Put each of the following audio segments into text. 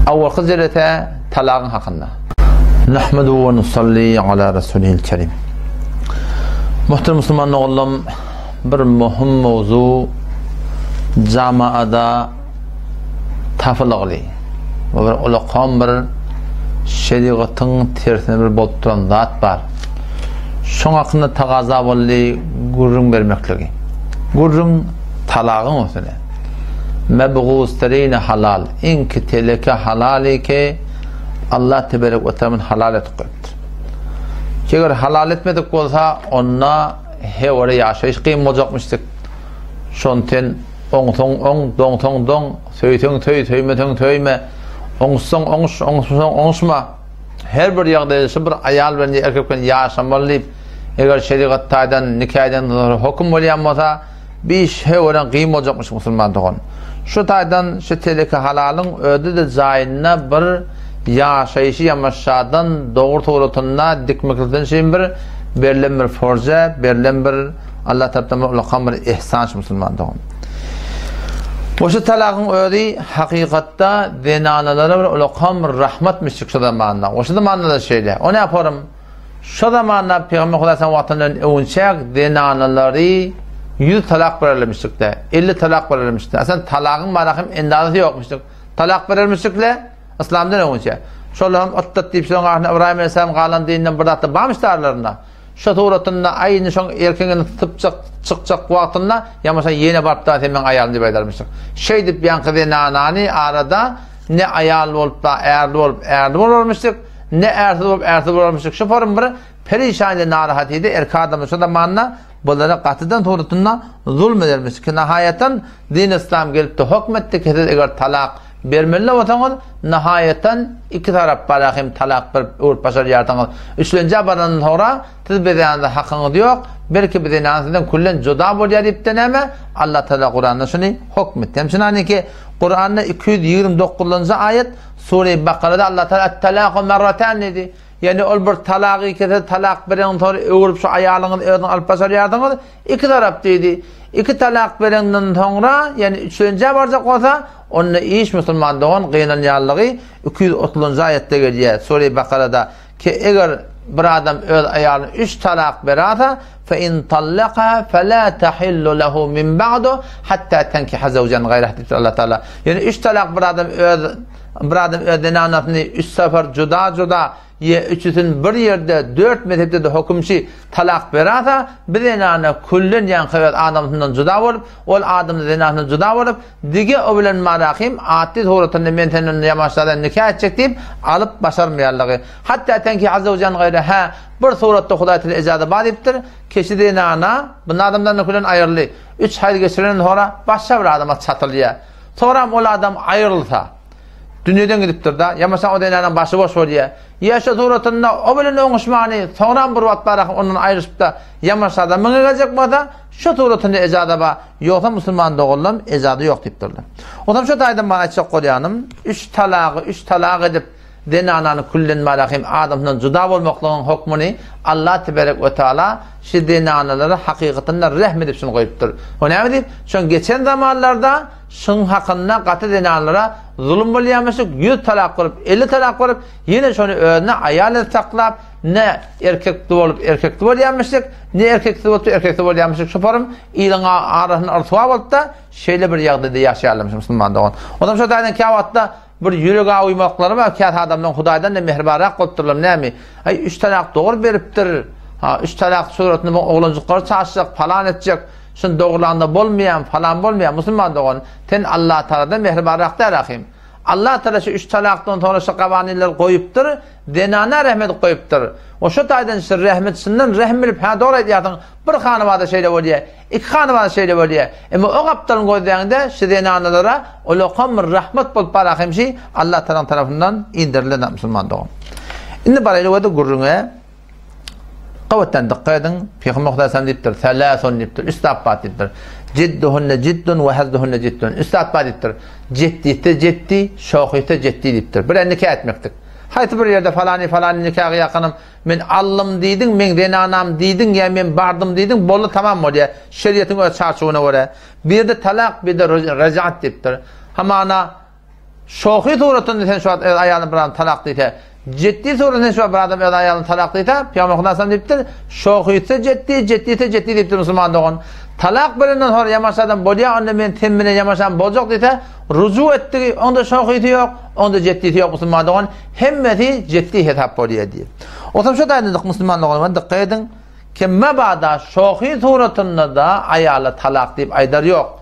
Awwalki zerete talaqın hakkında. Nahmedu ve nusalli ala Resulihil Kerim. Muhterem Müslüman oğlum, bir muhim mevzu camiada tafılığlı ve bir ulaqam bir şeriatın tersine bir bolup turan zat var. Şoň hakkında taqaza bolly gurrun bermekligi. Gurrun talaqın olsun. Mebğusterin halal. İnki teleke halali ki Allah tebarek ve teala halal etqipdir. Eger halal etmedik bolsa onna hewre yaşayış kıyım olacakmıştık. Şonten dong söytün töyme oňuşma her bir ýagdaýda bir ayal bilen erkek bilen ýaşamaly. Eger şeriatdan nikahdan hukum bolýan bolsa bir hewren kıyım olacakmış musulman dogan. Şu taýdan şu teleke halalyň öde de jaýyna bir yaşayışı yamaşadan doğru toğrutunna dikmeklikden şeyin bir berilen bir forza, berilen bir Allah tarafından ulaqan bir ihsan musulman doğum. Oşu talaqın ödi hakikatta zenanalara bir ulaqan bir rahmetmiştik şu zamanla. Oşu zamanla da şeyle. O ne yaparım? Şu zamanla Peygamber Kudaysan vatanların övünçek zenanaları 100 talaq verilmiştik de, 50 talaq verilmiştik de. Aslında talaqın maraqim endazı yokmuştuk. Talaq verilmiştik de İslam'dan önce. Şolam ottat deyip şoň ahna İbrahim Aleyhisselam galan dininden bir zatda bamışdarlarına. Şu turatında ayni şoň erkegini tıpçak çıkacak wagtynda ýa-da ýene barıp da hemen ayalny diýip aýdarmyşdyk. Şey diýip ýanky nanany arada ne ayal bolup da ärli bolmuşdyk, ne ärli bolmuşdyk. Şu form bir perişan narahat idi erkadamy şu zamanna bulara gatydan turatynda zulm edilmişdik. Nihayeten din İslam gelip de hukmetdi ki eger talaq bermeli otaňyz nihayetten iki tarap barahim talak bir urt başar ýartaňyz. Üçlenje barandan sonra tiz bedende hakyňyz ýok. Belki bedenansydan kullen juda bolýar diýip deneme Allah Taala Kur'anda şunu hukmetdi. Şunany ki Kur'anda 229-njy ayet Sure-i Bakara'da Allah Taala at-talaqu merratan dedi. Yani ol bir talagy kete talak beren sonra öwürüp şu aýalyňyz öňden alyp başar ýartaňyz iki tarap dedi. İki talak berenden sonra yani üçlenje barjak bolsa onu iş musulman doğan gynanýanlygy 230-njy ayetde gelýär. Sure-i Bakara'da ki eger bir adam öz aýalyny 3 talak berata fe in tallaqa fela tahillu lehu min ba'du hatta tankiha zawjan gayrah Allah Taala. Yani 3 talak bir adam öz denanatyny 3 sefer juda üçüsün bir yerde 4 mezhepde de hukmçi talak berata bir denana kullun ýankybat adamdan juda bolup ol adam denanatyny juda bolup dige o bilen marahim ati toğrutunda mentenen ýamaşlardan nikah etjek diýip alyp başarmaýarlygy. Hatta tanki azawjan gaýra bir suratda Hudaý Taala ijada bar edipdir. Keşi denana bu adamdan kullun aýrly 3 aý geçiren sonra başga bir adama çatylýar. Sonra ol adam aýrylsa dünýeden gidipdir da ýa-da o denanın başı boş bolýar. Ýaşa suratynda o bilen oňuşmany sonra bir wagt baraq ondan aýryşyp da ýamaşada meňe geljek bolsa şu suratynda ejada ba ýoksa musulman dogullum ejada ýok diýipdirler. Otam şu taýdan bana açyk golýanym 3 talaq edip denanany kullen marahim adamdan juda bolmaklygyň hukmuny Allah tebarek we taala şu denanalara hakykatynda rahmet edip şunu goýupdyr. O näme diýip? Şoň geçen zamanlarda şun hakynda gaty denanalara zulm bolýarmyşyk, 100 talak bolup 50 talak bolup ýene şonu özüne aýal taklap ne erkekli bolup erkekli bolýarmyşyk, ne erkekli bolup erkekli bolýarmyşyk. Şu form ýylyň arasyny artwa bolup da şeýle bir ýagdaýda ýaşaýarlarmyş musulman dogan. Ondan şu taýdan kawatda bir ýürege aýmaklary bar, kät adamdan Hudaýdan da mehribanrak bolupdyrlar. Näme? 3 talak dogry beripdir. 3 talak suratyny oglanjyklary çaşjak, falan etjek. Şun doğrulanda bolmayan, falan bolmayan musulman dogan. Ten Allah Taala mehribanrak da rahim. Allah Taala şu 3 talakdan sonra şu gawanylar goýupdyr, denana rahmet goýupdyr. O şu taýdan şu rahmetsinden rahmelip ha dogry diýýärdiň. Bir hanymada şeýle bolýar, iki hanymada şeýle bolýar. Emma o gapdan goýdýanda şu denanalara ulaqam bir rahmet bolup barahimşi Allah Taala tarapyndan indirilen musulman dogan. Indi baraýly wada gurrunga qawatdan diqqatyn Peygamber Hudaýsan diýipdir, salasun diýipdir, üstappat diýipdir. Cidduhunna ciddun ve hazduhunna ciddun. Üstappat diýipdir. Ciddi, şohite ciddi diýipdir. Bir nikah etmekdik. Haýty bir ýerde falany nikahy ýakynım men allym diýdiň, men denanam diýdiň, ýa men bardım diýdiň, boldy tamam bolýar. Şeriatyň öz çarçuwyna görä. Bir de talak, bir de rajaat diýipdir. Hamana şohi suratında sen şu ayağını bir adam talak deyte. Ciddi suratında şu bir adam ayağını talak deyte. Peygamber Hudasan deyiptir. Şohi ise ciddi deyiptir Müslüman doğun. Talak birinden sonra yamaşadan bolya onda men temmine yamaşan bolacak deyte. Rucu etti. Onda şohi yok. Onda ciddi yok Müslüman doğun. Hemmeti ciddi hitap bolya diye. O zaman şu da dedik Müslüman doğun. Dikkat edin. Kemme ba'da şohi suratında da ayağla talak deyip aydar yok.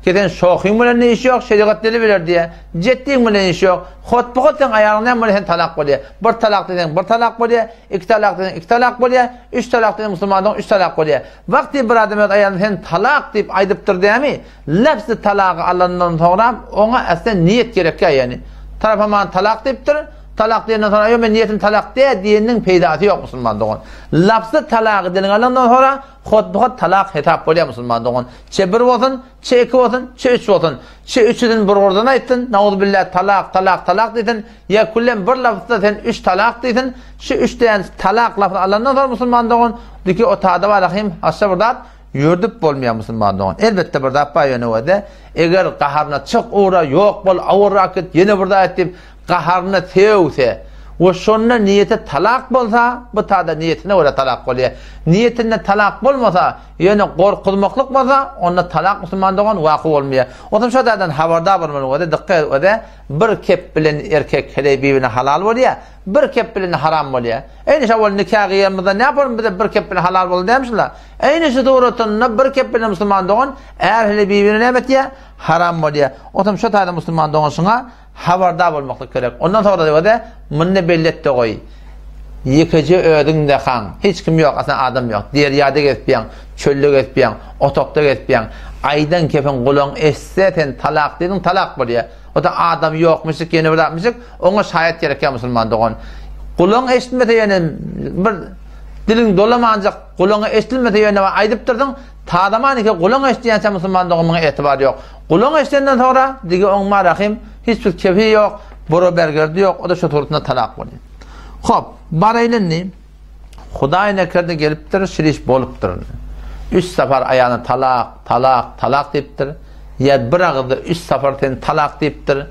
Keten şohin bilen ne iş yok, şeriat dili bilir diye. Ciddi bilen iş yok. Hotbogotun ayağından bilen talak bolya. Bir talak deden bir talak bolya, iki talak deden iki talak bolya, üç talak deden Müslümandan üç talak bolya. Vakti bir adam ayağından talak deyip aydıptır diye mi? Lafzı talakı Allah'ından sonra ona aslında niyet gerek ya yani. Tarafıman talak deyiptir. Talak diyenden sonra yo men niyetim talak diyenin peydası yok Müslüman doğun. Lafzı talak denen Allah'ından sonra hotbogot talak hitap bolya Müslüman doğun. Çe bir olsun, çe iki olsun, çe üç olsun. Çe üçüden bir oradan aytın. Nauzubillah talak dedin. Ya kullen bir lafzda sen üç talak dedin. Şu üç deyen talak lafzı Allah'ından sonra Müslüman doğun. Diki o taada var rahim. Asla burada yurdip bolmayan Müslüman doğun. Elbette burada payını vade. Eğer qaharına çık uğra yok bol avur rakit yine burada ettim. Qaharına tevse o şonna niyeti talak bolsa bu taada niyetine öyle talak bolya. Niyetine talak bolmasa yani korkulmaklık bolsa onda talak Müslüman doğan vaqı olmaya. O zaman şadadan habardar bolmalı öde dikkat öde bir kep bilen erkek hele birbirine halal bolya bir kep bilen haram bolya. Eyni şavol nikah qiyamında ne yapalım bize bir kep bilen halal bol demişler. Eyni şu doğrutunda bir kep bilen Müslüman doğan eğer hele birbirine evet ya haram bolya. O zaman şadadan Müslüman doğan şuna habardar bolmaklık gerek. Ondan sonra da mınne belletti koy. Yıkıcı ödün de kan. Hiç kim yok aslında adam yok. Deryada geçpiyan, çöllü geçpiyan, otokta geçpiyan. Aydan kefen kulon esse talak dedin talak bolya. O da adam yokmuşuk yeni bırakmışık. Ona şayet gereken Müslüman doğun. Kulon eşitmete yani bir dilin dolama ancak kulonu eşitilmete yönüne aydıptırdın. Tadaman ki kulonu eşitleyense Müslüman doğumuna etibar yok. Kulonu eşitlenden sonra digi onma rahim hiçbir kefi yok. Boro bergerdi yok. O da şu turutunda talak oluyor. Hop, baraylinni Hudayi nekerde geliptir, şiriş boluptur. 3 sefer ayağına talak deyiptir. Ya bir ağızda 3 sefer talak deyiptir.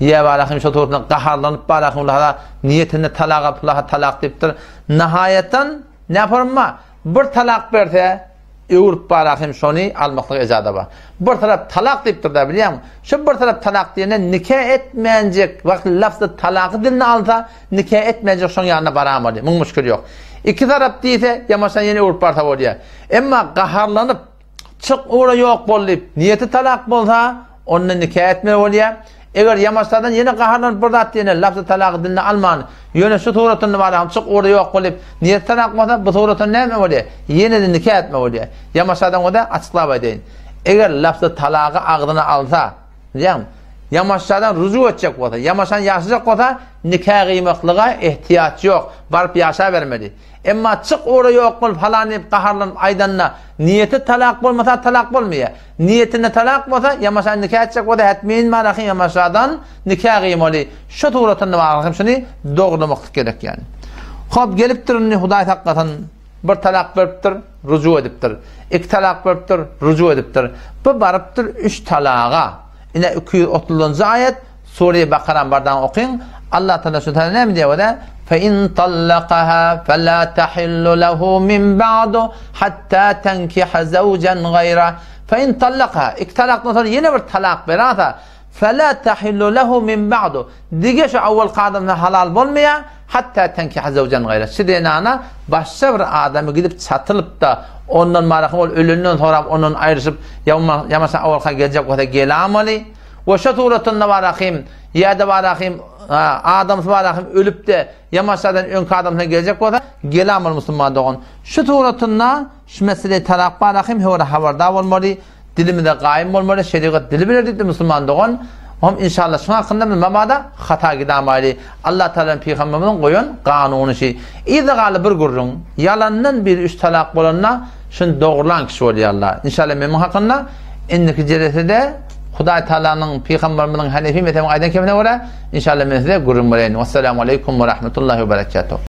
Ya barahim şu turutunda qaharlanıp barahim niyetinde talak deyiptir. Nihayetten ne yaparım mı? Bir talak berse Evropa barahim şunu almaklık ecada var. Bir taraf talak deyiptir da biliyor musun? Şu bir taraf talak diyene nikah etmeyecek vakti lafzı talakı diline alsa nikah etmeyecek şunun yanına baramalı. Bunun müşkül yok. İki taraf deyse yamaşan yeni Evropa barta oluyor. Ama qaharlanıp çık uğra yok bollayıp niyeti talak bolsa onunla nikah etmeli oluyor. Eğer yamaçlardan yine qaharlanıp burada diyene lafzı talakı diline alman yöne şu tuğratını var çık orada yok olup niyet talak olsa bu tuğratını ne etme oluyor? Yine de nikah etme oluyor. Yamaçlardan o da açıklama edin. Eğer lafzı talakı ağzına alsa diyem yamaçlardan rücu edecek olsa yamaçtan yaşayacak olsa nikah kıymetliğe ihtiyaç yok. Varıp yaşa vermeli. Ama çık oraya yok olup falan deyip qaharlanıp aydanına niyeti talak olmasa talak olmuyor. Niyetine talak olsa yamaçtan nikah edecek olsa etmeyin maraqin yamaçlardan nikah kıymetli. Şu tuğratını var şunu doğrulamak gerek yani. Hop gelip durun Hudayi hakikaten bir talak veriptir, rücu ediptir. İki talak veriptir, rücu ediptir. Bu barıptır 3 talağa. Yine 230. ayet Sure-i Bakara'nın bardan okuyun. Allah Teala şu tane ne diyor da? فَاِنْ طَلَّقَهَا فَلَا تَحِلُّ لَهُ مِنْ بَعْدُ حَتَّى تَنْكِحَ زَوْجًا غَيْرَهُ فَاِنْ طَلَّقَهَا İki talaktan sonra yine bir talak verata فَلَا تَحِلُّ لَهُ مِنْ بَعْدُ Dige şu avval kadınla halal olmaya hatta tenkiha zevcen gayret. Şidenana başka bir adamı gidip çatılıp da ondan marakım ol ölünden sonra onun ayrışıp yamasa avvalka gelecek o da gelamali. Ve şu tuğratında varakım ya da varakım adam varakım ölüp de yamasadan ön kadımına gelecek o da gelamal Müslüman doğun. Şu tuğratında şu meseleyi talak varakım hevara havarda olmalı. Dilimde kaim olmalı. Şeriat dili bilirdi Müslüman doğun. Hom inşallah şuna hakkında mamada hata gidamaylı. Allah Teala'nın peygamberinin koyun kanunu şey. İdegalı bir gurrun yalandan bir üç talak bolanna şun doğrulan kişi oluyor Allah. İnşallah memnun hakkında indiki ceresede Hudayi Teala'nın peygamberinin hanefi metemin aydan kemine vura. İnşallah mesele gurrun bulayın. Vesselamu aleyküm ve rahmetullahi ve berekatuhu.